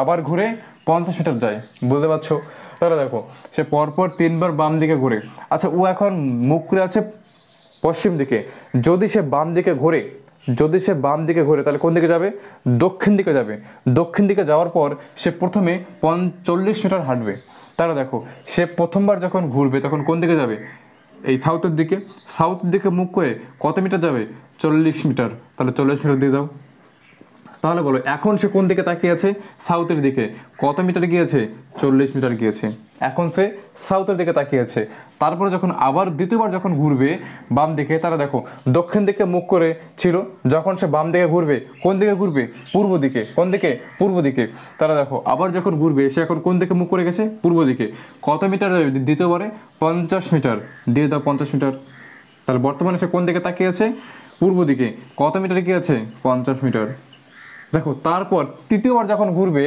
আবার ঘুরে 50 মিটার যায়, বুঝতে পারছো? তাহলে দেখো সে পরপর 3বার বাম দিকে ঘুরে। আচ্ছা, ও এখন মুখ করে আছে পশ্চিম দিকে। যদি সে বাম দিকে ঘোরে, যদি সে বাম দিকে ঘোরে তাহলে কোন দিকে যাবে? দক্ষিণ দিকে যাবে। দক্ষিণ দিকে যাওয়ার পর সে প্রথমে 40 মিটার হাঁটবে। তাহলে দেখো সে প্রথমবার যখন ঘুরবে তখন কোন দিকে যাবে? এই সাউথের দিকে। সাউথের দিকে মুখ করে কত মিটার যাবে? 40 মিটার। তাহলে 40 মিটার দিয়ে দাও। তাহলে বলো এখন সে কোন দিকে তাকিয়ে আছে? সাউথের দিকে। কত মিটার গিয়েছে? 40 মিটার গিয়েছে। এখন সে সাউথের দিকে তাকিয়ে আছে। তারপরে যখন আবার দ্বিতীয়বার যখন ঘুরবে বাম দিকে, তাহলে দেখো দক্ষিণ দিকে মুখ করে ছিল, যখন সে বাম দিকে ঘুরবে কোন দিকে ঘুরবে? পূর্ব দিকে। কোন দিকে? পূর্ব দিকে। তাহলে দেখো আবার যখন ঘুরবে সে এখন কোন দিকে মুখ করে গেছে? পূর্ব দিকে। কত মিটার যাবে দ্বিতীয়বারে? 50 মিটার। দিয়ে দাও 50 মিটার। তাহলে বর্তমানে সে কোন দিকে তাকিয়ে আছে? পূর্ব দিকে। কত মিটার গিয়েছে? 50 মিটার। দেখো তারপর তৃতীয়বার যখন ঘুরবে